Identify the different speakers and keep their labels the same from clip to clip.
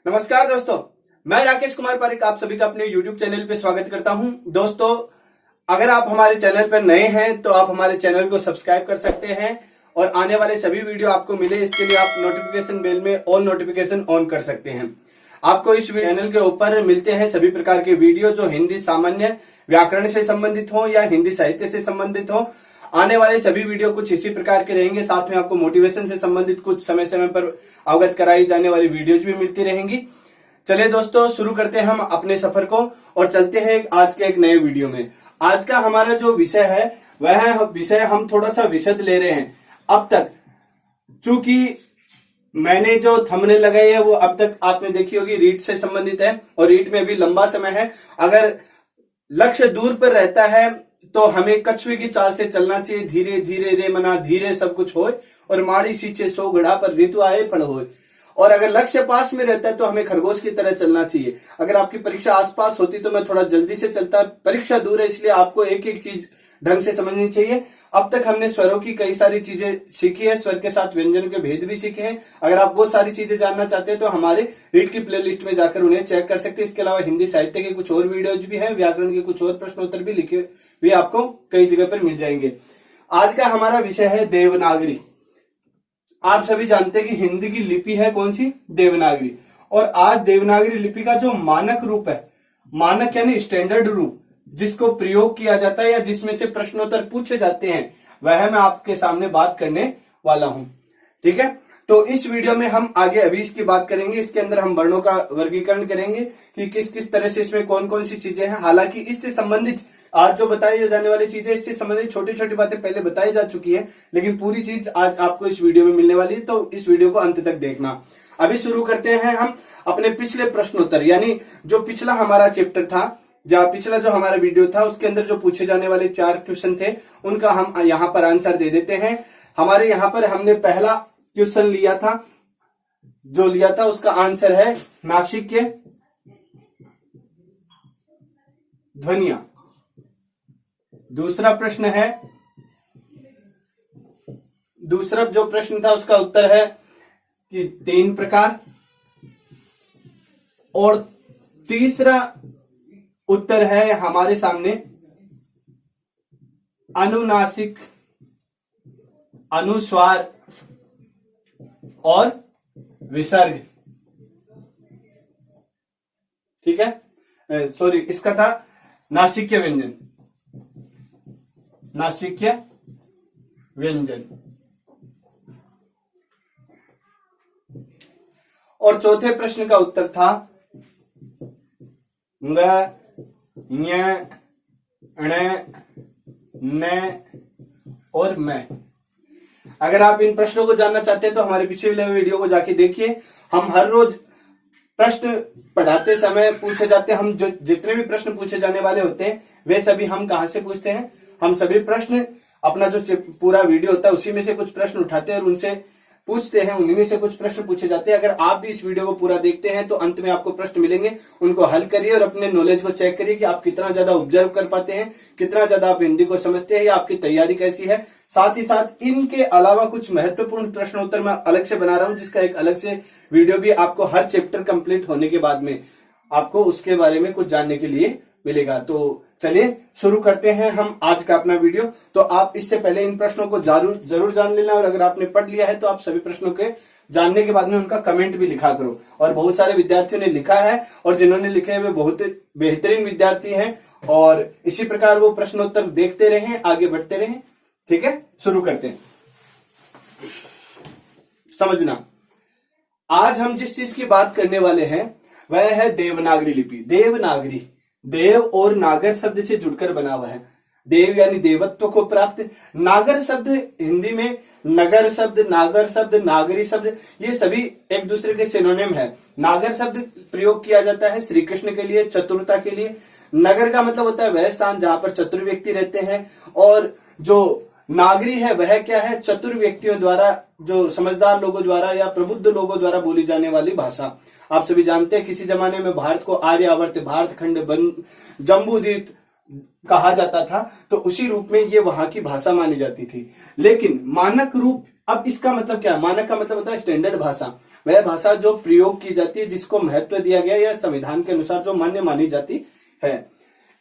Speaker 1: नमस्कार दोस्तों, मैं राकेश कुमार पारिक आप सभी का अपने YouTube चैनल पे स्वागत करता हूं। दोस्तों, अगर आप हमारे चैनल पर नए हैं तो आप हमारे चैनल को सब्सक्राइब कर सकते हैं और आने वाले सभी वीडियो आपको मिले इसके लिए आप नोटिफिकेशन बेल में ऑल नोटिफिकेशन ऑन कर सकते हैं। आपको इस चैनल के ऊपर मिलते हैं सभी प्रकार के वीडियो जो हिंदी सामान्य व्याकरण से संबंधित हो या हिंदी साहित्य से संबंधित हो। आने वाले सभी वीडियो कुछ इसी प्रकार के रहेंगे। साथ में आपको मोटिवेशन से संबंधित कुछ समय समय पर अवगत कराई जाने वाली वीडियोज भी मिलती रहेंगी। चलिए दोस्तों, शुरू करते हैं हम अपने सफर को और चलते हैं आज के एक नए वीडियो में। आज का हमारा जो विषय है वह विषय हम थोड़ा सा विशद ले रहे हैं। अब तक चूंकि मैंने जो थंबनेल लगाई है वो अब तक आपने देखी होगी रीट से संबंधित है और रीट में भी लंबा समय है। अगर लक्ष्य दूर पर रहता है तो हमें कछुए की चाल से चलना चाहिए। धीरे धीरे रे मना धीरे सब कुछ होए और माड़ी सींचे सो घड़ा पर ऋतु आए फल होए। और अगर लक्ष्य पास में रहता है तो हमें खरगोश की तरह चलना चाहिए। अगर आपकी परीक्षा आसपास होती तो मैं थोड़ा जल्दी से चलता। परीक्षा दूर है इसलिए आपको एक एक चीज ढंग से समझनी चाहिए। अब तक हमने स्वरों की कई सारी चीजें सीखी है, स्वर के साथ व्यंजन के भेद भी सीखे हैं। अगर आप वो सारी चीजें जानना चाहते हैं तो हमारे रीड की प्लेलिस्ट में जाकर उन्हें चेक कर सकते हैं। इसके अलावा हिंदी साहित्य के कुछ और वीडियोज भी है, व्याकरण के कुछ और प्रश्नोत्तर भी लिखे हुए आपको कई जगह पर मिल जाएंगे। आज का हमारा विषय है देवनागरी। आप सभी जानते हैं कि हिंदी की लिपि है कौन सी? देवनागरी। और आज देवनागरी लिपि का जो मानक रूप है, मानक यानी स्टैंडर्ड रूप जिसको प्रयोग किया जाता है या जिसमें से प्रश्नोत्तर पूछे जाते हैं, वह मैं आपके सामने बात करने वाला हूं। ठीक है, तो इस वीडियो में हम आगे अभी इसकी बात करेंगे। इसके अंदर हम वर्णों का वर्गीकरण करेंगे कि किस किस तरह से इसमें कौन कौन सी चीजें हैं। हालांकि इससे संबंधित आज जो बताई जाने वाली चीजें, इससे संबंधित छोटी छोटी बातें पहले बताई जा चुकी है, लेकिन पूरी चीज आज आपको इस वीडियो में मिलने वाली है, तो इस वीडियो को अंत तक देखना। अभी शुरू करते हैं हम अपने पिछले प्रश्नोत्तर, यानी जो पिछला हमारा चैप्टर था या पिछला जो हमारा वीडियो था उसके अंदर जो पूछे जाने वाले 4 क्वेश्चन थे उनका हम यहाँ पर आंसर दे देते हैं। हमारे यहाँ पर हमने पहला क्वेश्चन लिया था उसका आंसर है नासिक्य ध्वनियां। दूसरा जो प्रश्न था उसका उत्तर है कि 3 प्रकार। और तीसरा उत्तर है हमारे सामने अनुनासिक, अनुस्वार और विसर्ग। ठीक है, सॉरी, इसका था नासिक्य व्यंजन, नासिक्य व्यंजन। और चौथे प्रश्न का उत्तर था ङ, ञ, ण, न और मैं। अगर आप इन प्रश्नों को जानना चाहते हैं तो हमारे पिछले वाले वीडियो को जाके देखिए। हम हर रोज प्रश्न पढ़ाते समय पूछे जाते हैं। हम जो जितने भी प्रश्न पूछे जाने वाले होते हैं वे सभी हम कहां से पूछते हैं? हम सभी प्रश्न अपना जो पूरा वीडियो होता है उसी में से कुछ प्रश्न उठाते हैं और उनसे पूछते हैं, उन्हीं में से कुछ प्रश्न पूछे जाते हैं। अगर आप भी इस वीडियो को पूरा देखते हैं तो अंत में आपको प्रश्न मिलेंगे, उनको हल करिए और अपने नॉलेज को चेक करिए कि आप कितना ज्यादा ऑब्जर्व कर पाते हैं, कितना ज्यादा आप हिंदी को समझते हैं या आपकी तैयारी कैसी है। साथ ही साथ इनके अलावा कुछ महत्वपूर्ण प्रश्नोत्तर मैं अलग से बना रहा हूं, जिसका एक अलग से वीडियो भी आपको हर चैप्टर कंप्लीट होने के बाद में आपको उसके बारे में कुछ जानने के लिए मिलेगा। तो चलिए शुरू करते हैं हम आज का अपना वीडियो। तो आप इससे पहले इन प्रश्नों को जरूर जान लेना और अगर आपने पढ़ लिया है तो आप सभी प्रश्नों के जानने के बाद में उनका कमेंट भी लिखा करो। और बहुत सारे विद्यार्थियों ने लिखा है और जिन्होंने लिखे हैं वे बहुत बेहतरीन विद्यार्थी हैं और इसी प्रकार वो प्रश्नोत्तर देखते रहें, आगे बढ़ते रहें। ठीक है, शुरू करते हैं। समझना, आज हम जिस चीज की बात करने वाले हैं वह है देवनागरी लिपि। देवनागरी देव और नागर शब्द से जुड़कर बना हुआ है। देव यानी देवत्व को प्राप्त, नागर शब्द हिंदी में नगर शब्द, नागर शब्द, नागरी शब्द, ये सभी एक दूसरे के सिनोनिम है। नागर शब्द प्रयोग किया जाता है श्री कृष्ण के लिए, चतुरता के लिए। नगर का मतलब होता है वह स्थान जहां पर चतुर व्यक्ति रहते हैं। और जो नागरी है वह क्या है? चतुर व्यक्तियों द्वारा, जो समझदार लोगों द्वारा या प्रबुद्ध लोगों द्वारा बोली जाने वाली भाषा। आप सभी जानते हैं किसी जमाने में भारत को आर्यावर्त, भारत खंड, जम्बूद्वीप कहा जाता था, तो उसी रूप में ये वहां की भाषा मानी जाती थी। लेकिन मानक रूप अब इसका मतलब क्या है? मानक का मतलब होता है स्टैंडर्ड भाषा, वह भाषा जो प्रयोग की जाती है, जिसको महत्व दिया गया या संविधान के अनुसार जो मान्य मानी जाती है।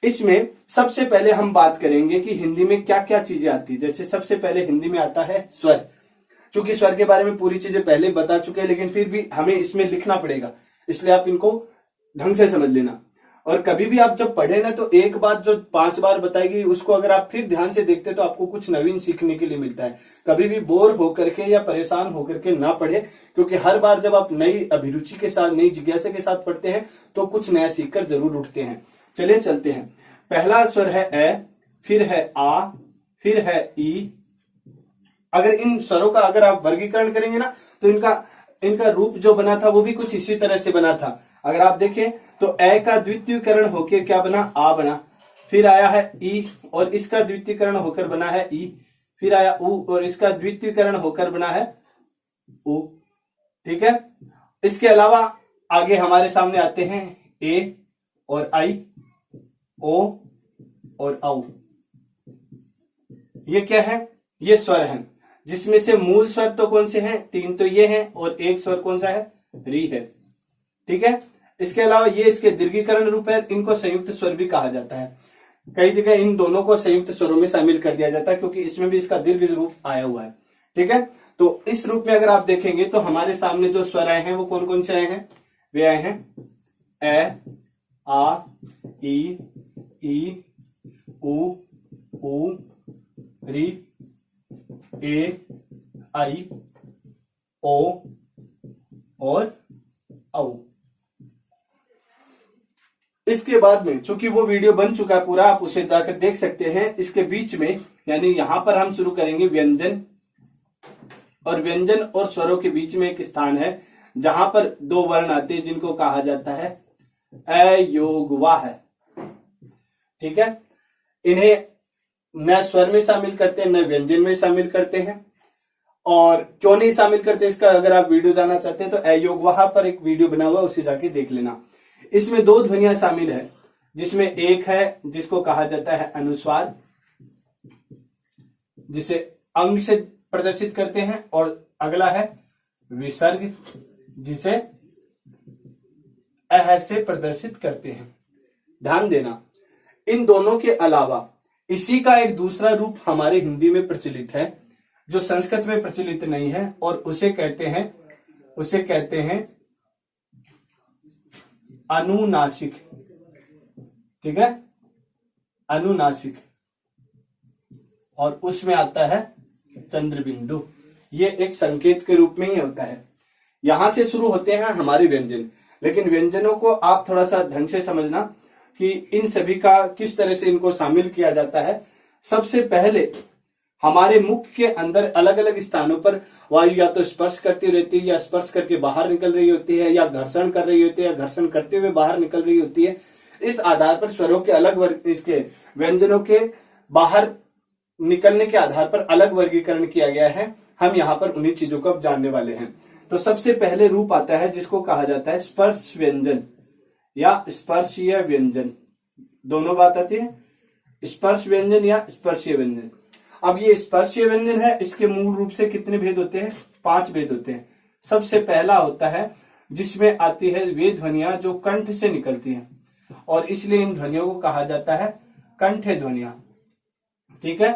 Speaker 1: इसमें सबसे पहले हम बात करेंगे कि हिंदी में क्या क्या चीजें आती है। जैसे सबसे पहले हिंदी में आता है स्वर। चूंकि स्वर के बारे में पूरी चीजें पहले बता चुके हैं, लेकिन फिर भी हमें इसमें लिखना पड़ेगा, इसलिए आप इनको ढंग से समझ लेना। और कभी भी आप जब पढ़े ना, तो एक बात जो 5 बार बताई गई उसको अगर आप फिर ध्यान से देखते तो आपको कुछ नवीन सीखने के लिए मिलता है। कभी भी बोर होकर के या परेशान होकर के ना पढ़े, क्योंकि हर बार जब आप नई अभिरुचि के साथ, नई जिज्ञासा के साथ पढ़ते हैं तो कुछ नया सीखकर जरूर उठते हैं। चलिए चलते हैं। पहला स्वर है ए, फिर है आ, फिर है ई। अगर इन स्वरों का अगर आप वर्गीकरण करेंगे ना, तो इनका रूप जो बना था वो भी कुछ इसी तरह से बना था। अगर आप देखें तो ए का द्वितीयकरण होकर क्या बना? आ बना। फिर आया है ई और इसका द्वितीयकरण होकर बना है ई। फिर आया उ और इसका द्वितीयकरण होकर बना है उ। ठीक है। इसके अलावा आगे हमारे सामने आते हैं ए और आई, ओ और औ। ये क्या है? ये स्वर हैं, जिसमें से मूल स्वर तो कौन से हैं? 3 तो ये हैं और एक स्वर कौन सा है? री है। ठीक है। इसके अलावा ये इसके दीर्घीकरण रूप है, इनको संयुक्त स्वर भी कहा जाता है। कई जगह इन दोनों को संयुक्त स्वरों में शामिल कर दिया जाता है, क्योंकि इसमें भी इसका दीर्घ रूप आया हुआ है। ठीक है। तो इस रूप में अगर आप देखेंगे तो हमारे सामने जो स्वर आए हैं वो कौन कौन से आए हैं? वे आए हैं ए, आ, ई, उ, री, ए, आई, ओ और औ। इसके बाद में चूंकि वो वीडियो बन चुका है पूरा, आप उसे जाकर देख सकते हैं। इसके बीच में यानी यहां पर हम शुरू करेंगे व्यंजन, और व्यंजन और स्वरों के बीच में एक स्थान है जहां पर 2 वर्ण आते हैं, जिनको कहा जाता है अयोगवाह। ठीक है। इन्हें न स्वर में शामिल करते हैं, न व्यंजन में शामिल करते हैं। और क्यों नहीं शामिल करते, इसका अगर आप वीडियो जानना चाहते हैं तो अयोगवाह पर एक वीडियो बना हुआ है, उसे जाके देख लेना। इसमें 2 ध्वनियां शामिल है, जिसमें एक है जिसको कहा जाता है अनुस्वार, जिसे अंग से प्रदर्शित करते हैं, और अगला है विसर्ग, जिसे अह से प्रदर्शित करते हैं। ध्यान देना, इन दोनों के अलावा इसी का एक दूसरा रूप हमारे हिंदी में प्रचलित है, जो संस्कृत में प्रचलित नहीं है, और उसे कहते हैं अनुनासिक। ठीक है। अनुनासिक। और उसमें आता है चंद्रबिंदु। ये एक संकेत के रूप में ही होता है। यहां से शुरू होते हैं हमारे व्यंजन, लेकिन व्यंजनों को आप थोड़ा सा ढंग से समझना कि इन सभी का किस तरह से इनको शामिल किया जाता है। सबसे पहले हमारे मुख के अंदर अलग अलग स्थानों पर वायु या तो स्पर्श करती रहती है, या स्पर्श करके बाहर निकल रही होती है, या घर्षण कर रही होती है, या घर्षण करते हुए बाहर निकल रही होती है। इस आधार पर स्वरों के अलग वर्ग, इसके व्यंजनों के बाहर निकलने के आधार पर अलग वर्गीकरण किया गया है। हम यहाँ पर उन्हीं चीजों को अब जानने वाले हैं। तो सबसे पहले रूप आता है जिसको कहा जाता है स्पर्श व्यंजन या स्पर्शीय व्यंजन। दोनों बात आती है, स्पर्श व्यंजन या स्पर्शीय व्यंजन। अब ये स्पर्शीय व्यंजन है, इसके मूल रूप से कितने भेद होते हैं? 5 भेद होते हैं। सबसे पहला होता है जिसमें आती है वे ध्वनियां जो कंठ से निकलती हैं, और इसलिए इन ध्वनियों को कहा जाता है कंठे ध्वनियां। ठीक है।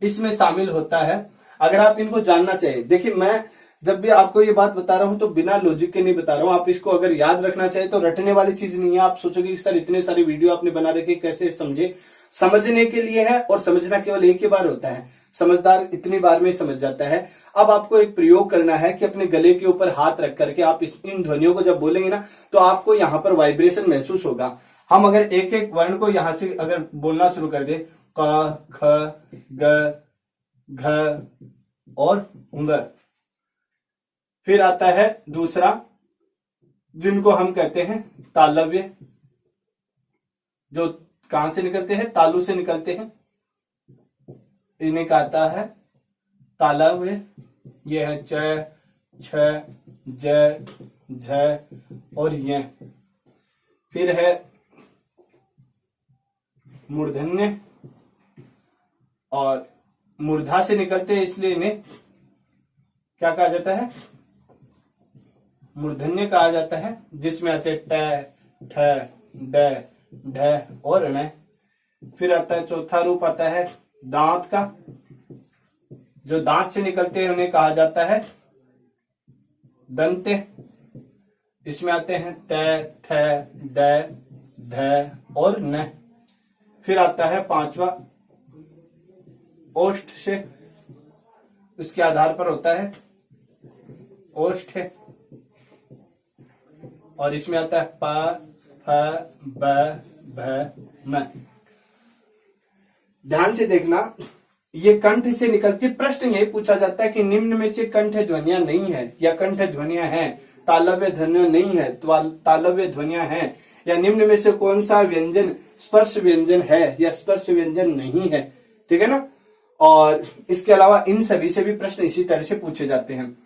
Speaker 1: इसमें शामिल होता है, अगर आप इनको जानना चाहिए, देखिए मैं जब भी आपको ये बात बता रहा हूं तो बिना लॉजिक के नहीं बता रहा हूं। आप इसको अगर याद रखना चाहिए तो रटने वाली चीज नहीं है। आप सोचोगे कि सर इतने सारे वीडियो आपने बना रखे, कैसे समझे? समझने के लिए है, और समझना केवल एक ही बार होता है। समझदार इतनी बार में समझ जाता है। अब आपको एक प्रयोग करना है कि अपने गले के ऊपर हाथ रख करके आप इन ध्वनियों को जब बोलेंगे ना, तो आपको यहाँ पर वाइब्रेशन महसूस होगा। हम अगर एक एक वर्ण को यहां से अगर बोलना शुरू कर दे, क, ख, ग, घ और उंग। फिर आता है दूसरा, जिनको हम कहते हैं तालव्य, जो कहां से निकलते हैं? तालु से निकलते हैं। इन्हें कहता है तालव्य। ये है च, छ, ज, झ और य। फिर है मूर्धन्य, और मूर्धा से निकलते हैं इसलिए इन्हें क्या कहा जाता है, मूर्धन्य कहा जाता है, जिसमें आते ट, ठ, ड, ढ और ण। फिर आता है चौथा रूप आता है दांत का, जो दांत से निकलते हैं उन्हें कहा जाता है दंते। इसमें आते हैं त, थ, द, ध और न। फिर आता है पांचवा ओष्ठ से, उसके आधार पर होता है ओष्ठ। और इसमें आता है प, फ, ब, भ, म। ध्यान से देखना, ये कंठ से निकलती, प्रश्न यही पूछा जाता है कि निम्न में से कंठ ध्वनियां नहीं है या कंठ ध्वनियां हैं, तालव्य ध्वनियां नहीं है, तालव्य ध्वनियां हैं, या निम्न में से कौन सा व्यंजन स्पर्श व्यंजन है या स्पर्श व्यंजन नहीं है। ठीक है ना। और इसके अलावा इन सभी से भी प्रश्न इसी तरह से पूछे जाते हैं।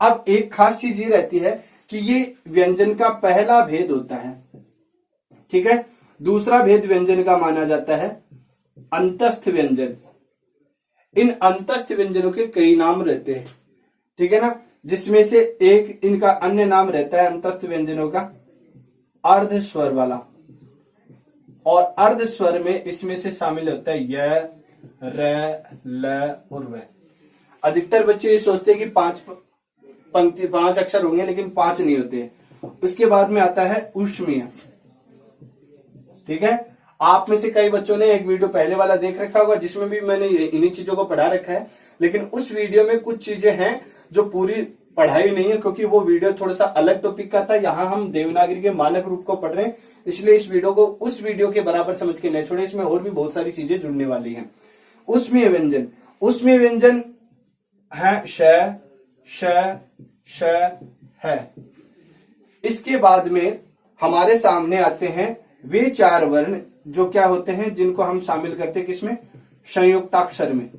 Speaker 1: अब एक खास चीज ये रहती है कि ये व्यंजन का पहला भेद होता है। ठीक है। दूसरा भेद व्यंजन का माना जाता है अंतस्थ व्यंजन। इन अंतस्थ व्यंजनों के कई नाम रहते हैं। ठीक है ना। जिसमें से एक इनका अन्य नाम रहता है अंतस्थ व्यंजनों का अर्ध स्वर वाला। और अर्ध स्वर में इसमें से शामिल होता है य, र, ल और व। अधिकतर बच्चे ये सोचते हैं कि पांच अक्षर होंगे, लेकिन 5 नहीं होते। उसके बाद में आता है ऊष्मीय। ठीक है। आप में से कई बच्चों ने एक वीडियो पहले वाला देख रखा होगा, जिसमें भी मैंने इन्हीं चीजों को पढ़ा रखा है, लेकिन उस वीडियो में कुछ चीजें हैं जो पूरी पढ़ाई नहीं है, क्योंकि वो वीडियो थोड़ा सा अलग टॉपिक का था। यहाँ हम देवनागरी के मानक रूप को पढ़ रहे हैं, इसलिए इस वीडियो को उस वीडियो के बराबर समझ के नहीं छोड़े। इसमें और भी बहुत सारी चीजें जुड़ने वाली हैं। उसमें व्यंजन, उसमें व्यंजन है श, श, श है। इसके बाद में हमारे सामने आते हैं वे 4 वर्ण जो क्या होते हैं, जिनको हम शामिल करते हैं किसमें, संयुक्ताक्षर में।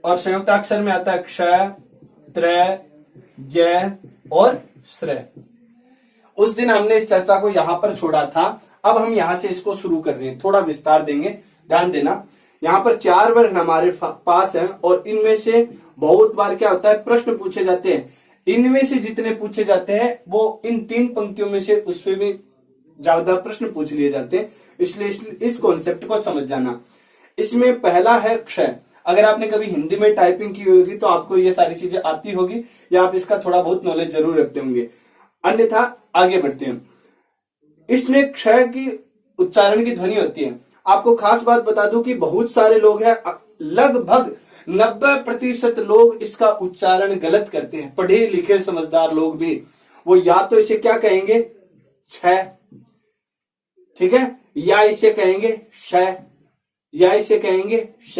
Speaker 1: और संयुक्ताक्षर में आता है क्ष, त्र, य और श्र। उस दिन हमने इस चर्चा को यहां पर छोड़ा था। अब हम यहां से इसको शुरू कर रहे हैं, थोड़ा विस्तार देंगे। ध्यान देना, यहाँ पर 4 वर्ण हमारे पास हैं और इनमें से बहुत बार क्या होता है, प्रश्न पूछे जाते हैं। इनमें से जितने पूछे जाते हैं वो इन 3 पंक्तियों में से उसमें भी ज्यादा प्रश्न पूछ लिए जाते हैं। इसलिए इस कॉन्सेप्ट को समझ जाना। इसमें पहला है क्षय। अगर आपने कभी हिंदी में टाइपिंग की होगी तो आपको ये सारी चीजें आती होगी, या आप इसका थोड़ा बहुत नॉलेज जरूर रखते होंगे। अन्यथा आगे बढ़ते हैं। इसमें क्षय की उच्चारण की ध्वनि होती है। आपको खास बात बता दूं कि बहुत सारे लोग हैं, लगभग 90% लोग इसका उच्चारण गलत करते हैं। पढ़े लिखे समझदार लोग भी, वो या तो इसे क्या कहेंगे छ, ठीक है, या इसे कहेंगे श, या इसे कहेंगे श,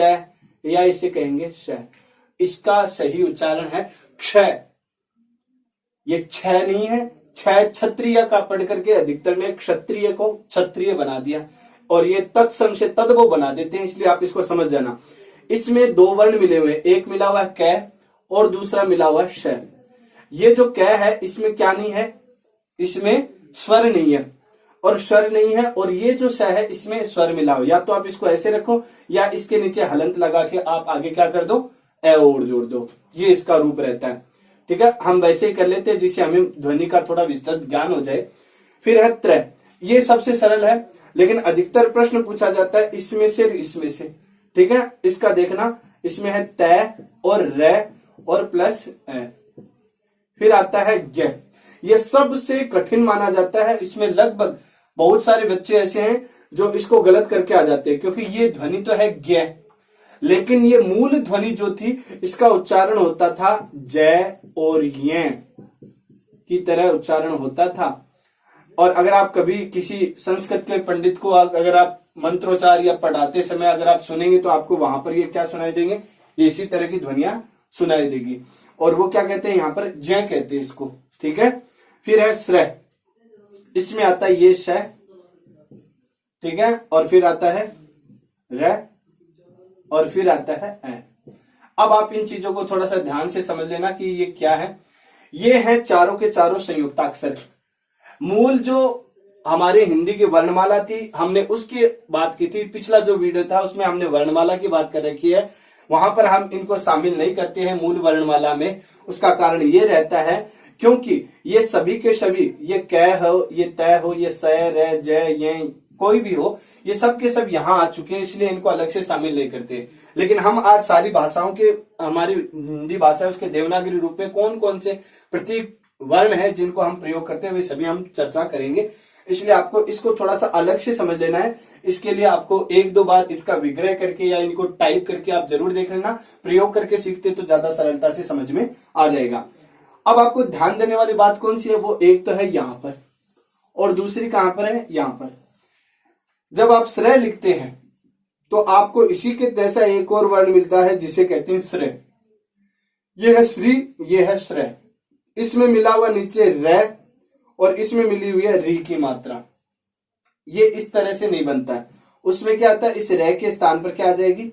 Speaker 1: या इसे कहेंगे श। इसका सही उच्चारण है क्षय। ये छ नहीं है। छ क्षत्रिय का पढ़ करके अधिकतर ने क्षत्रिय को क्षत्रिय बना दिया, और ये तत्सम से तद्भव बना देते हैं, इसलिए आप इसको समझ जाना। इसमें 2 वर्ण मिले हुए, एक मिला हुआ है क और दूसरा मिला हुआ है श। ये जो क है इसमें क्या नहीं है, इसमें स्वर नहीं है और स्वर नहीं है, और ये जो श है इसमें स्वर मिला हुआ। या तो आप इसको ऐसे रखो, या इसके नीचे हलंत लगा के आप आगे क्या कर दो, ए और जोड़ दो। ये इसका रूप रहता है। ठीक है, हम वैसे ही कर लेते हैं जिससे हमें ध्वनि का थोड़ा विस्तृत ज्ञान हो जाए। फिर है त्र। ये सबसे सरल है, लेकिन अधिकतर प्रश्न पूछा जाता है इसमें से इसमें से। ठीक है, इसका देखना, इसमें है त और र और प्लस ए। फिर आता है ग। ये सबसे कठिन माना जाता है। इसमें लगभग बहुत सारे बच्चे ऐसे हैं जो इसको गलत करके आ जाते हैं, क्योंकि ये ध्वनि तो है ग, लेकिन ये मूल ध्वनि जो थी इसका उच्चारण होता था जय और य की तरह उच्चारण होता था। और अगर आप कभी किसी संस्कृत के पंडित को अगर आप मंत्रोच्चार या पढ़ाते समय अगर आप सुनेंगे तो आपको वहां पर ये क्या सुनाई देंगे, ये इसी तरह की ध्वनियां सुनाई देगी। और वो क्या कहते हैं, यहाँ पर जय कहते हैं इसको। ठीक है, फिर है श्र। इसमें आता है ये श, ठीक है, और फिर आता है र, और फिर आता है ए। अब आप इन चीजों को थोड़ा सा ध्यान से समझ लेना कि ये क्या है। ये है चारों के चारों संयुक्ताक्षर। मूल जो हमारे हिंदी की वर्णमाला थी, हमने उसकी बात की थी। पिछला जो वीडियो था उसमें हमने वर्णमाला की बात कर रखी है। वहां पर हम इनको शामिल नहीं करते हैं मूल वर्णमाला में। उसका कारण ये रहता है क्योंकि ये सभी के सभी, ये कै हो, ये तय हो, ये स, र, ज, ये कोई भी हो, ये सब के सब यहाँ आ चुके हैं, इसलिए इनको अलग से शामिल नहीं करते। लेकिन हम आज सारी भाषाओं के, हमारी हिंदी भाषा है उसके देवनागरी रूप में कौन कौन से प्रतीक वर्ण है जिनको हम प्रयोग करते हैं, वे सभी हम चर्चा करेंगे। इसलिए आपको इसको थोड़ा सा अलग से समझ लेना है। इसके लिए आपको एक दो बार इसका विग्रह करके या इनको टाइप करके आप जरूर देख लेना। प्रयोग करके सीखते तो ज्यादा सरलता से समझ में आ जाएगा। अब आपको ध्यान देने वाली बात कौन सी है, वो एक तो है यहां पर और दूसरी कहां पर है, यहां पर। जब आप श्रेय लिखते हैं तो आपको इसी के जैसा एक और वर्ण मिलता है जिसे कहते हैं श्रेय। यह है श्री, यह है श्रेय। इसमें मिला हुआ नीचे र और इसमें मिली हुई है री की मात्रा। ये इस तरह से नहीं बनता है। उसमें क्या आता है, इस र के स्थान पर क्या आ जाएगी,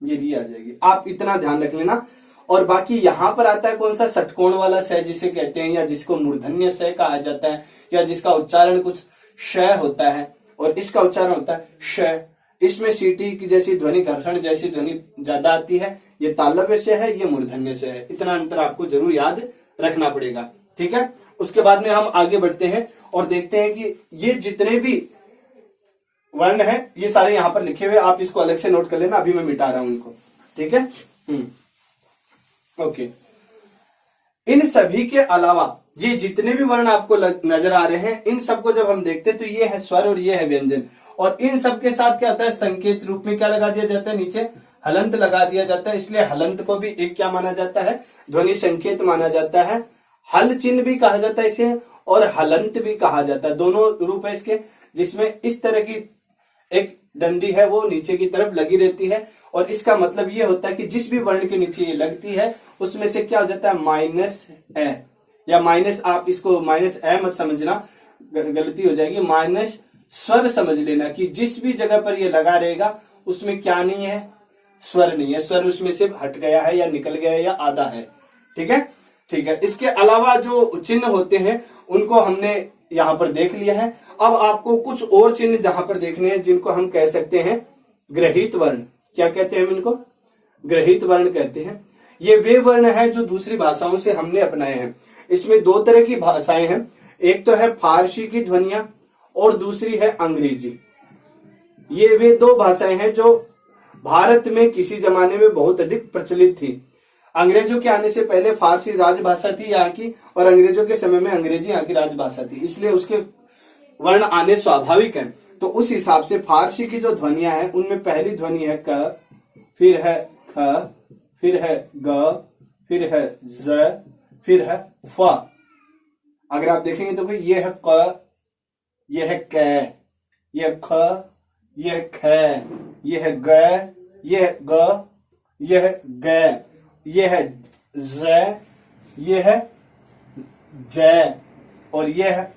Speaker 1: ये री आ जाएगी। आप इतना ध्यान रख लेना। और बाकी यहां पर आता है कौन सा, षटकोण वाला स जिसे कहते हैं, या जिसको मूर्धन्य स कहा जाता है, या जिसका उच्चारण कुछ श होता है और इसका उच्चारण होता है श। इसमें सीटी की जैसी ध्वनि, घर्षण जैसी ध्वनि ज्यादा आती है। ये तालव्य से है, ये मूर्धन्य से है। इतना अंतर आपको जरूर याद रखना पड़ेगा, ठीक है। उसके बाद में हम आगे बढ़ते हैं और देखते हैं कि ये जितने भी वर्ण है ये सारे यहां पर लिखे हुए, आप इसको अलग से नोट कर लेना। अभी मैं मिटा रहा हूं इनको, ठीक है। ओके। इन सभी के अलावा ये जितने भी वर्ण आपको नजर आ रहे हैं, इन सबको जब हम देखते हैं तो ये है स्वर और ये है व्यंजन। और इन सबके साथ क्या होता है, संकेत रूप में क्या लगा दिया जाता है, नीचे हलंत लगा दिया जाता है। इसलिए हलंत को भी एक क्या माना जाता है, ध्वनि संकेत माना जाता है। हल चिन्ह भी कहा जाता है इसे और हलंत भी कहा जाता है। दोनों रूप है इसके, जिसमें इस तरह की एक डंडी है वो नीचे की तरफ लगी रहती है। और इसका मतलब ये होता है कि जिस भी वर्ण के नीचे ये लगती है उसमें से क्या हो जाता है, माइनस ए या माइनस, आप इसको माइनस ए मत समझना, गलती हो जाएगी। माइनस स्वर समझ लेना कि जिस भी जगह पर ये लगा रहेगा उसमें क्या नहीं है, स्वर नहीं है। स्वर उसमें से हट गया है या निकल गया है या आधा है, ठीक है, ठीक है। इसके अलावा जो चिन्ह होते हैं उनको हमने यहां पर देख लिया है। अब आपको कुछ और चिन्ह जहां पर देखने हैं जिनको हम कह सकते हैं ग्रहित वर्ण। क्या कहते हैं हम इनको, ग्रहित वर्ण कहते हैं। ये वे वर्ण है जो दूसरी भाषाओं से हमने अपनाए हैं। इसमें दो तरह की भाषाएं हैं, एक तो है फारसी की ध्वनियां और दूसरी है अंग्रेजी। ये वे दो भाषाएं हैं जो भारत में किसी जमाने में बहुत अधिक प्रचलित थी। अंग्रेजों के आने से पहले फारसी राजभाषा थी यहाँ की, और अंग्रेजों के समय में अंग्रेजी यहाँ की राजभाषा थी, इसलिए उसके वर्ण आने स्वाभाविक है। तो उस हिसाब से फारसी की जो ध्वनियां हैं उनमें पहली ध्वनि है क, फिर है ख, फिर है ग, फिर है ज, फिर है फ। अगर आप देखेंगे तो ये है क, ये है क, ये है ख, ये है ख, ये है ग, ये है ग, ये है ग, ये है ज, ये है ज, और ये है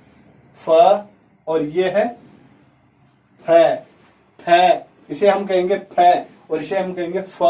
Speaker 1: फ, और ये है फ। फ इसे हम कहेंगे फ और इसे हम कहेंगे फ।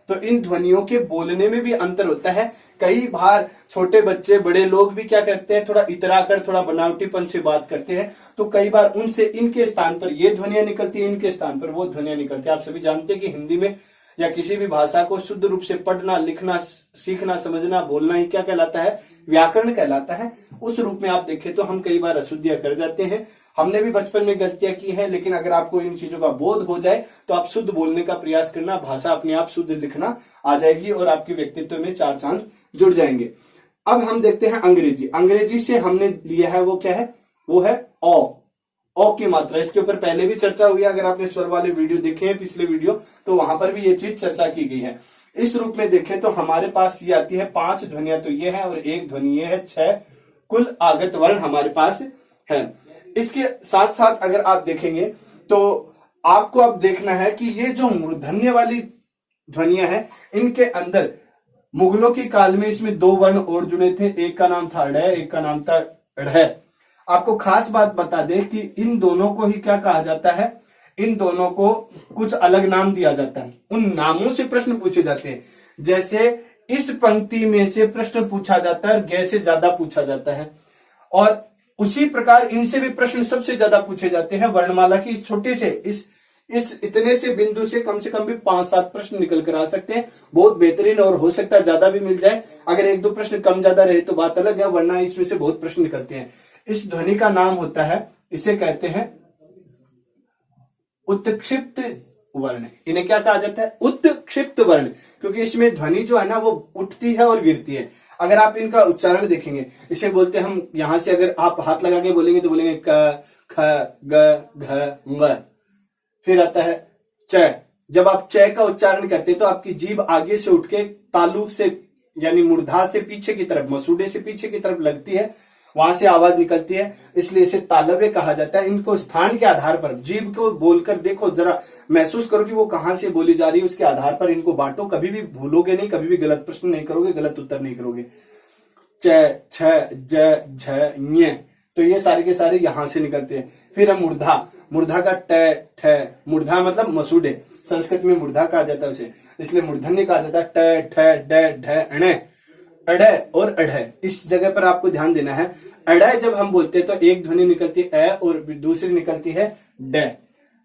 Speaker 1: तो इन ध्वनियों के बोलने में भी अंतर होता है। कई बार छोटे बच्चे, बड़े लोग भी क्या करते हैं, थोड़ा इतरा कर, थोड़ा बनावटीपन से बात करते हैं, तो कई बार उनसे इनके स्थान पर ये ध्वनियां निकलती है, इनके स्थान पर वो ध्वनियां निकलती है। आप सभी जानते हैं कि हिंदी में या किसी भी भाषा को शुद्ध रूप से पढ़ना, लिखना, सीखना, समझना, बोलना ही क्या कहलाता है, व्याकरण कहलाता है। उस रूप में आप देखें तो हम कई बार अशुद्धियां कर जाते हैं। हमने भी बचपन में गलतियां की हैं, लेकिन अगर आपको इन चीजों का बोध हो जाए तो आप शुद्ध बोलने का प्रयास करना, भाषा अपने आप शुद्ध लिखना आ जाएगी और आपके व्यक्तित्व में चार चांद जुड़ जाएंगे। अब हम देखते हैं अंग्रेजी। अंग्रेजी से हमने लिया है वो क्या है, वो है ओ की मात्रा। इसके ऊपर पहले भी चर्चा हुई है, अगर आपने स्वर वाले वीडियो देखे हैं, पिछले वीडियो, तो वहां पर भी ये चीज चर्चा की गई है। इस रूप में देखें तो हमारे पास ये आती है 5 ध्वनियां, तो ये है, और एक ध्वनि ये है, 6 कुल आगत वर्ण हमारे पास है। इसके साथ साथ अगर आप देखेंगे तो आपको अब देखना है कि ये जो मूर्धन्य वाली ध्वनियां हैं, इनके अंदर मुगलों के काल में इसमें 2 वर्ण और जुड़े थे। एक का नाम था ड़, एक का नाम था ढ़। आपको खास बात बता दें कि इन दोनों को ही क्या कहा जाता है, इन दोनों को कुछ अलग नाम दिया जाता है। उन नामों से प्रश्न पूछे जाते हैं। जैसे इस पंक्ति में से प्रश्न पूछा जाता है और ग से ज्यादा पूछा जाता है, और उसी प्रकार इनसे भी प्रश्न सबसे ज्यादा पूछे जाते हैं। वर्णमाला की छोटे से इस इतने से बिंदु से कम भी 5-7 प्रश्न निकल कर आ सकते हैं। बहुत बेहतरीन, और हो सकता है ज्यादा भी मिल जाए। अगर 1-2 प्रश्न कम ज्यादा रहे तो बात अलग है, वरना इसमें से बहुत प्रश्न निकलते हैं। इस ध्वनि का नाम होता है, इसे कहते हैं उत्क्षिप्त वर्ण। इन्हें क्या कहा जाता है? उत्क्षिप्त वर्ण, क्योंकि इसमें ध्वनि जो है ना वो उठती है और गिरती है। अगर आप इनका उच्चारण देखेंगे, इसे बोलते हैं हम, यहां से अगर आप हाथ लगा के बोलेंगे तो बोलेंगे क, ख, ग, घ, ङ। फिर आता है च। जब आप च का उच्चारण करते हैं तो आपकी जीभ आगे से उठ के तालु से, यानी मूर्धा से पीछे की तरफ, मसूड़े से पीछे की तरफ लगती है, वहां से आवाज निकलती है, इसलिए इसे तालव्य कहा जाता है। इनको स्थान के आधार पर जीभ को बोलकर देखो, जरा महसूस करो कि वो कहां से बोली जा रही है, उसके आधार पर इनको बांटो। कभी भी भूलोगे नहीं, कभी भी गलत प्रश्न नहीं करोगे, गलत उत्तर नहीं करोगे। च, छ, ज, झ, ञ, तो ये सारे के सारे यहां से निकलते हैं। फिर है मूर्धा। मूर्धा का ट, ठ, मूर्धा मतलब मसूड़े, संस्कृत में मूर्धा कहा जाता है उसे, इसलिए मूर्धन्य कहा जाता है। ट, ठ, ड, ढ, ण, अढ़ और अढ़। इस जगह पर आपको ध्यान देना है। अढ़ जब हम बोलते हैं तो एक ध्वनि निकलती है अ और दूसरी निकलती है ड।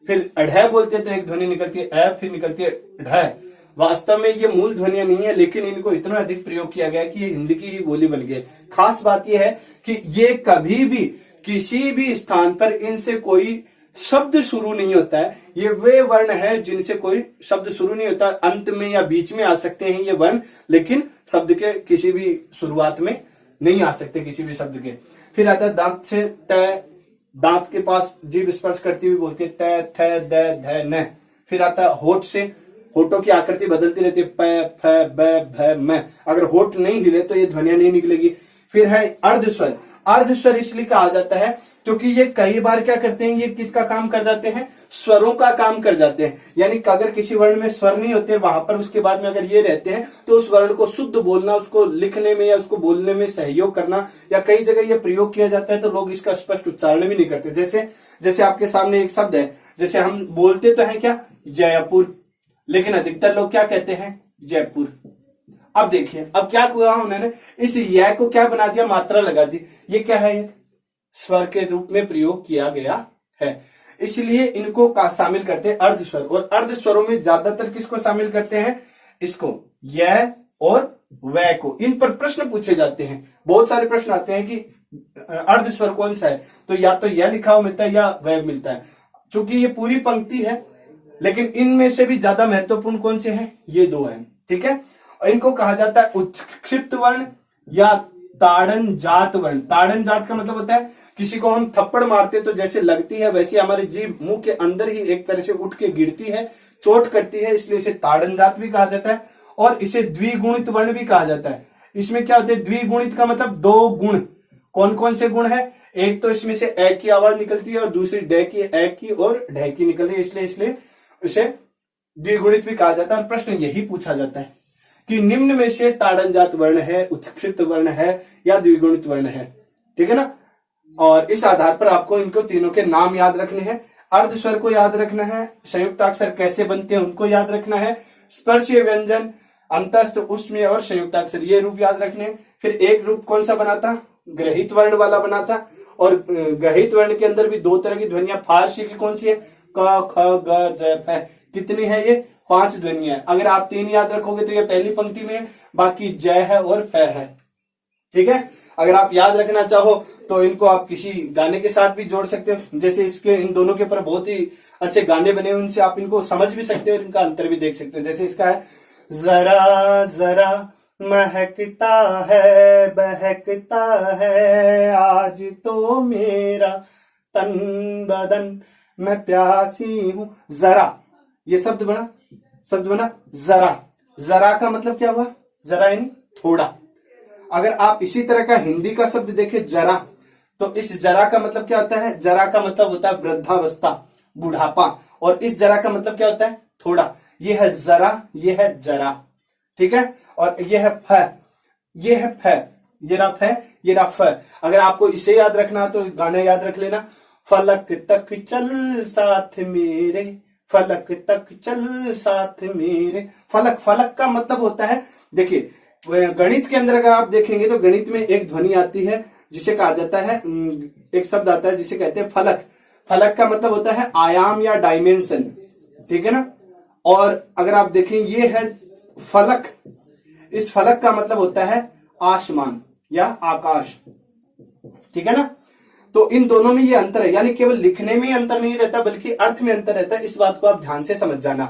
Speaker 1: फिर अढ़ बोलते हैं तो एक ध्वनि निकलती है अ, फिर निकलती है ढ। वास्तव में ये मूल ध्वनियां नहीं है, लेकिन इनको इतना अधिक प्रयोग किया गया कि ये हिंदी की ही बोली बन गई। खास बात यह है कि ये कभी भी किसी भी स्थान पर इनसे कोई शब्द शुरू नहीं होता है। ये वे वर्ण है जिनसे कोई शब्द शुरू नहीं होता, अंत में या बीच में आ सकते हैं ये वर्ण, लेकिन शब्द के किसी भी शुरुआत में नहीं आ सकते किसी भी शब्द के। फिर आता है दांत से त, दांत के पास जीभ स्पर्श करती हुई बोलती है त, थ, द, ध, न। फिर आता है होठ से, होठों की आकृति बदलती रहती है, प, फ, ब, भ, म। अगर होठ नहीं हिले तो ये ध्वनियां नहीं निकलेगी। फिर है अर्धस्वर। अर्धस्वर इसलिए कहा जाता है क्योंकि ये कई बार क्या करते हैं, ये किसका काम कर जाते हैं? स्वरों का काम कर जाते हैं। यानी कि अगर किसी वर्ण में स्वर नहीं होते, वहां पर उसके बाद में अगर ये रहते हैं तो उस वर्ण को शुद्ध बोलना, उसको लिखने में या उसको बोलने में सहयोग करना, या कई जगह ये प्रयोग किया जाता है तो लोग इसका स्पष्ट उच्चारण भी नहीं करते। जैसे आपके सामने एक शब्द है, जैसे हम बोलते तो है क्या? जयपुर, लेकिन अधिकतर लोग क्या कहते हैं? जयपुर। अब देखिए, अब क्या हुआ, उन्होंने इस य को क्या बना दिया? मात्रा लगा दी। ये क्या है? ये स्वर के रूप में प्रयोग किया गया है, इसलिए इनको शामिल करते हैं अर्धस्वर। और अर्धस्वरों में ज्यादातर किसको शामिल करते हैं? इसको, य और वै को। इन पर प्रश्न पूछे जाते हैं, बहुत सारे प्रश्न आते हैं कि अर्धस्वर कौन सा है, तो या तो यह लिखा हुआ मिलता है या वह मिलता है। चूंकि ये पूरी पंक्ति है, लेकिन इनमें से भी ज्यादा महत्वपूर्ण कौन से हैं? ये दो हैं, ठीक है। और इनको कहा जाता है उत्क्षिप्त वर्ण या ताड़न जात वर्ण। ताड़न जात का मतलब होता है किसी को हम थप्पड़ मारते तो जैसे लगती है, वैसे हमारी जीभ मुंह के अंदर ही एक तरह से उठ के गिरती है, चोट करती है, इसलिए इसे ताड़न जात भी कहा जाता है। और इसे द्विगुणित वर्ण भी कहा जाता है। इसमें क्या होता है? द्विगुणित का मतलब दो गुण। कौन कौन से गुण है? एक तो इसमें से ए की आवाज निकलती है और दूसरी डे की, ए की और ढे की निकलती है, इसलिए इसे द्विगुणित भी कहा जाता है। और प्रश्न यही पूछा जाता है कि निम्न में से ताड़न जात वर्ण है, उत्क्षिप्त वर्ण है या द्विगुणित वर्ण है, ठीक है ना। और इस आधार पर आपको इनको तीनों के नाम याद रखने हैं। अर्धस्वर को याद रखना है, संयुक्ताक्षर कैसे बनते हैं उनको याद रखना है, स्पर्शीय व्यंजन, अंतस्थ, उष्मीय और संयुक्ताक्षर ये रूप याद रखने हैं। फिर एक रूप कौन सा बना था? ग्रहित वर्ण वाला बना था। और ग्रहित वर्ण के अंदर भी दो तरह की ध्वनियां, फारसी की कौन सी है? क, ख, ग, ज, फ। कितनी है ये? 5 ध्वनियां। अगर आप 3 याद रखोगे तो ये पहली पंक्ति में है, बाकी जय है और फ है, ठीक है। अगर आप याद रखना चाहो तो इनको आप किसी गाने के साथ भी जोड़ सकते हो। जैसे इसके इन दोनों के ऊपर बहुत ही अच्छे गाने बने हुए, उनसे आप इनको समझ भी सकते हो और इनका अंतर भी देख सकते हो। जैसे इसका है, जरा जरा महकता है बहकता है आज तो मेरा तन बदन, मैं प्यासी हूं। जरा, ये शब्द बना जरा। जरा का मतलब क्या हुआ? जरा यानी थोड़ा। अगर आप इसी तरह का हिंदी का शब्द देखें जरा, तो इस जरा का मतलब क्या होता है? जरा का मतलब होता है वृद्धावस्था, बुढ़ापा। और इस जरा का मतलब क्या होता है? थोड़ा। ये है जरा, ये है जरा, ठीक है। और ये है फ, ये है फ, ये रहा फ, ये रहा फ। अगर आपको इसे याद रखना तो गाना याद रख लेना, फलक तक चल साथ मेरे, फलक तक चल साथ मेरे। फलक, फलक का मतलब होता है, देखिए गणित के अंदर अगर आप देखेंगे तो गणित में एक ध्वनि आती है जिसे कहा जाता है, एक शब्द आता है जिसे कहते हैं फलक। फलक का मतलब होता है आयाम या डायमेंशन, ठीक है ना। और अगर आप देखें ये है फलक, इस फलक का मतलब होता है आसमान या आकाश, ठीक है ना। तो इन दोनों में ये अंतर है, यानी केवल लिखने में ही अंतर नहीं रहता बल्कि अर्थ में अंतर रहता है। इस बात को आप ध्यान से समझ जाना,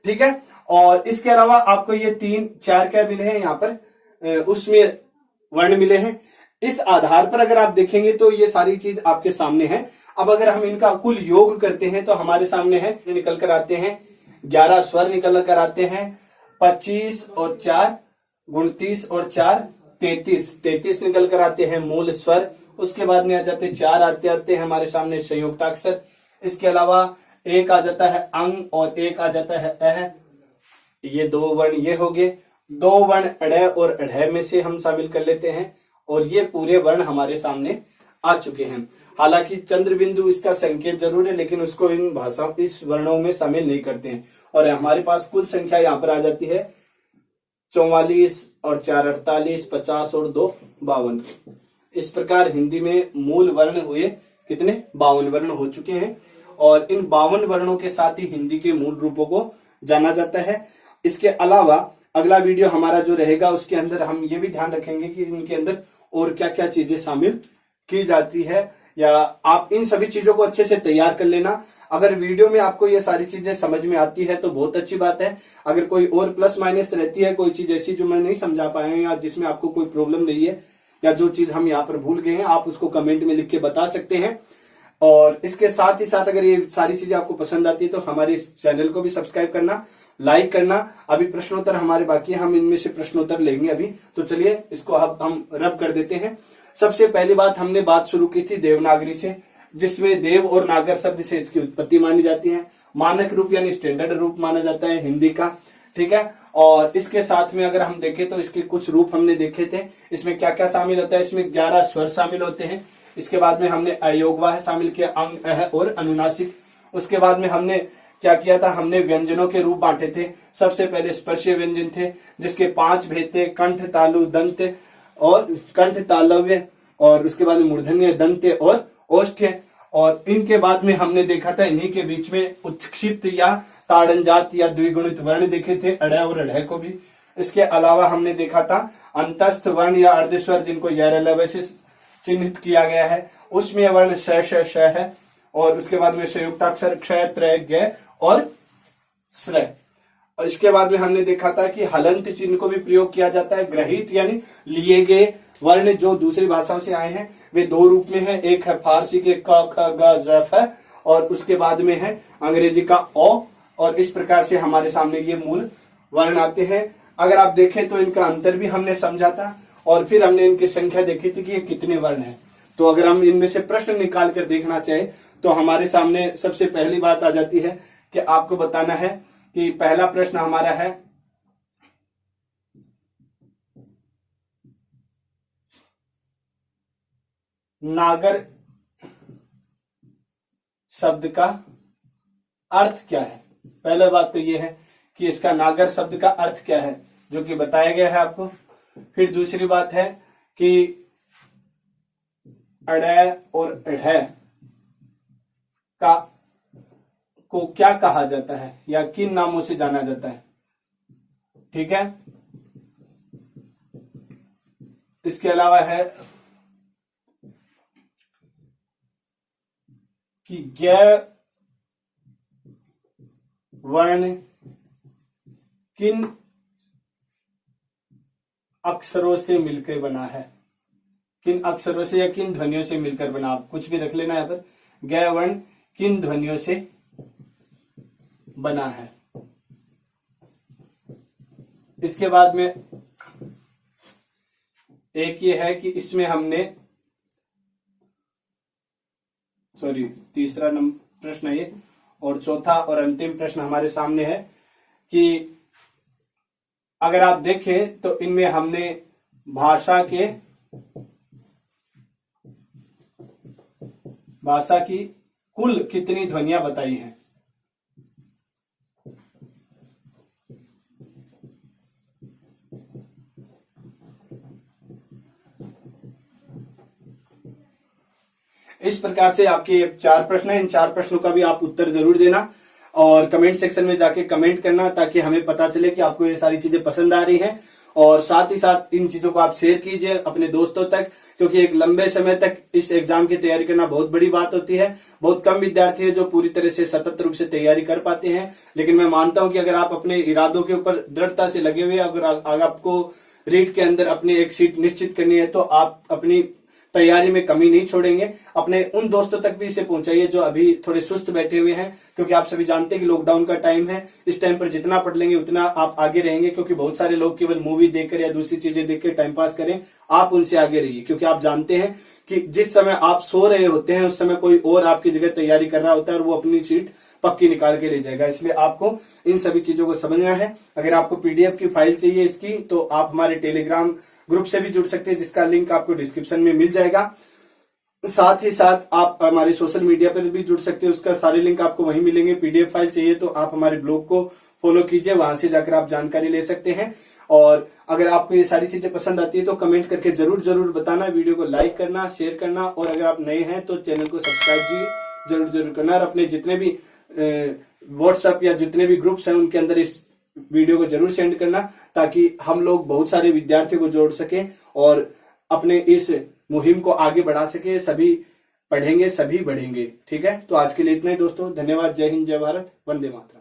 Speaker 1: ठीक है। और इसके अलावा आपको ये 3-4 क्या मिले हैं यहाँ पर, उसमें वर्ण मिले हैं। इस आधार पर अगर आप देखेंगे तो ये सारी चीज आपके सामने है। अब अगर हम इनका कुल योग करते हैं तो हमारे सामने है, निकल कर आते हैं 11 स्वर निकल कर आते हैं। 25 और 4 29 और 4 33 निकल कर आते हैं मूल स्वर। उसके बाद में आ जाते 4 आते हैं हमारे सामने संयुक्ताक्षर। इसके अलावा एक आ जाता है अंग और एक आ जाता है अह। ये 2 वर्ण ये हो गए। 2 वर्ण अड़ और अढ़ में से हम शामिल कर लेते हैं और ये पूरे वर्ण हमारे सामने आ चुके हैं। हालांकि चंद्र बिंदु इसका संकेत जरूर है, लेकिन उसको इन भाषाओं इस वर्णों में शामिल नहीं करते हैं। और हमारे पास कुल संख्या यहाँ पर आ जाती है 44 और 4 48, 50 और 2 52। इस प्रकार हिंदी में मूल वर्ण हुए कितने, 52 वर्ण हो चुके हैं। और इन 52 वर्णों के साथ ही हिंदी के मूल रूपों को जाना जाता है। इसके अलावा अगला वीडियो हमारा जो रहेगा उसके अंदर हम ये भी ध्यान रखेंगे कि इनके अंदर और क्या क्या चीजें शामिल की जाती है, या आप इन सभी चीजों को अच्छे से तैयार कर लेना। अगर वीडियो में आपको ये सारी चीजें समझ में आती है तो बहुत अच्छी बात है। अगर कोई और प्लस माइनस रहती है, कोई चीज ऐसी जो मैं नहीं समझा पाया हूं या जिसमें आपको कोई प्रॉब्लम नहीं है, या जो चीज हम यहाँ पर भूल गए हैं, आप उसको कमेंट में लिख के बता सकते हैं। और इसके साथ ही साथ अगर ये सारी चीजें आपको पसंद आती है तो हमारे इस चैनल को भी सब्सक्राइब करना, लाइक करना। अभी प्रश्नोत्तर हमारे बाकी है, हम इनमें से प्रश्नोत्तर लेंगे अभी। तो चलिए इसको अब हम रब कर देते हैं। सबसे पहली बात हमने बात शुरू की थी देवनागरी से, जिसमें देव और नागर शब्द से इसकी उत्पत्ति मानी जाती है। मानक रूप यानी स्टैंडर्ड रूप माना जाता है हिंदी का, ठीक है। और इसके साथ में अगर हम देखें तो इसके कुछ रूप हमने देखे थे। इसमें क्या क्या शामिल होता है, इसमें 11 स्वर शामिल होते हैं। इसके बाद में हमने अयोगवाह शामिल किया, अंग अह और अनुनासिक। उसके बाद में हमने क्या किया था, हमने व्यंजनों के रूप बांटे थे। सबसे पहले स्पर्शीय व्यंजन थे जिसके 5 भेद थे, कंठ तालु दंत और कंठ तालव्य, और उसके बाद में मूर्धन्य दंत्य और ओष्ठ्य। और इनके बाद में हमने देखा था इन्हीं के बीच में उत्क्षिप्त या ताड़नजात या द्विगुणित वर्ण देखे थे, अड़ और अढ़ को भी। इसके अलावा हमने देखा था अंतस्थ वर्ण या अर्धस्वर जिनको यरलव से चिन्हित किया गया है, उसमें वर्ण श श श है। और उसके बाद में संयुक्ताक्षर क्षय त्रय ग और श्रय। और इसके बाद में हमने देखा था कि हलंत चिन्ह को भी प्रयोग किया जाता है। ग्रहित यानी लिए गए वर्ण जो दूसरी भाषाओं से आए हैं वे 2 रूप में है। एक है फारसी के क ख ग ज फ, और उसके बाद में है अंग्रेजी का ओ। और इस प्रकार से हमारे सामने ये मूल वर्ण आते हैं। अगर आप देखें तो इनका अंतर भी हमने समझा था, और फिर हमने इनकी संख्या देखी थी कि ये कितने वर्ण हैं। तो अगर हम इनमें से प्रश्न निकाल कर देखना चाहें तो हमारे सामने सबसे पहली बात आ जाती है कि आपको बताना है कि पहला प्रश्न हमारा है नागर शब्द का अर्थ क्या है। पहला बात तो ये है कि इसका नागर शब्द का अर्थ क्या है, जो कि बताया गया है आपको। फिर दूसरी बात है कि अड़ और अढ़ का को क्या कहा जाता है या किन नामों से जाना जाता है, ठीक है। इसके अलावा है कि ज्ञ वर्ण किन अक्षरों से मिलकर बना है, किन अक्षरों से या किन ध्वनियों से मिलकर बना। आप कुछ भी रख लेना यहाँ पर, ज्ञ वर्ण किन ध्वनियों से बना है। इसके बाद में एक ये है कि इसमें हमने तीसरा प्रश्न है ये, और चौथा और अंतिम प्रश्न हमारे सामने है कि अगर आप देखें तो इनमें हमने भाषा की कुल कितनी ध्वनियां बताई हैं। इस प्रकार से आपके 4 प्रश्न हैं। इन 4 प्रश्नों का भी आप उत्तर जरूर देना। और कमेंट सेक्शन में जाके कमेंट करना, ताकि हमें पता चले कि आपको ये सारी चीजें पसंद आ रही हैं। और साथ ही साथ इन चीजों को आप शेयर कीजिए अपने दोस्तों तक, क्योंकि एक लंबे समय तक इस एग्जाम की तैयारी करना बहुत बड़ी बात होती है। बहुत कम विद्यार्थी है जो पूरी तरह से सतत रूप से तैयारी कर पाते हैं, लेकिन मैं मानता हूं कि अगर आप अपने इरादों के ऊपर दृढ़ता से लगे हुए, अगर आपको रीट के अंदर अपनी एक सीट निश्चित करनी है, तो आप अपनी तैयारी में कमी नहीं छोड़ेंगे। अपने उन दोस्तों तक भी इसे पहुंचाइए जो अभी थोड़े सुस्त बैठे हुए हैं, क्योंकि आप सभी जानते हैं कि लॉकडाउन का टाइम है। इस टाइम पर जितना पढ़ लेंगे उतना आप आगे रहेंगे, क्योंकि बहुत सारे लोग केवल मूवी देखकर या दूसरी चीजें देखकर टाइम पास करें। आप उनसे आगे रहिए, क्योंकि आप जानते हैं कि जिस समय आप सो रहे होते हैं उस समय कोई और आपकी जगह तैयारी कर रहा होता है और वो अपनी सीट पक्की निकाल के ले जाएगा। इसलिए आपको इन सभी चीजों को समझना है। अगर आपको पीडीएफ की फाइल चाहिए इसकी, तो आप हमारे टेलीग्राम ग्रुप से भी जुड़ सकते हैं, जिसका लिंक आपको डिस्क्रिप्शन में मिल जाएगा। साथ ही साथ आप हमारे सोशल मीडिया पर भी जुड़ सकते हैं, उसका सारे लिंक आपको वहीं मिलेंगे। पीडीएफ फाइल चाहिए तो आप हमारे ब्लॉग को फॉलो कीजिए, वहां से जाकर आप जानकारी ले सकते हैं। और अगर आपको ये सारी चीजें पसंद आती है तो कमेंट करके जरूर बताना, वीडियो को लाइक करना, शेयर करना, और अगर आप नए हैं तो चैनल को सब्सक्राइब जरूर करना, और अपने जितने भी व्हाट्सएप या जितने भी ग्रुप्स हैं उनके अंदर इस वीडियो को जरूर सेंड करना, ताकि हम लोग बहुत सारे विद्यार्थियों को जोड़ सके और अपने इस मुहिम को आगे बढ़ा सके। सभी पढ़ेंगे, सभी बढ़ेंगे। ठीक है, तो आज के लिए इतना ही दोस्तों। धन्यवाद। जय हिंद, जय भारत, वंदे मातरम।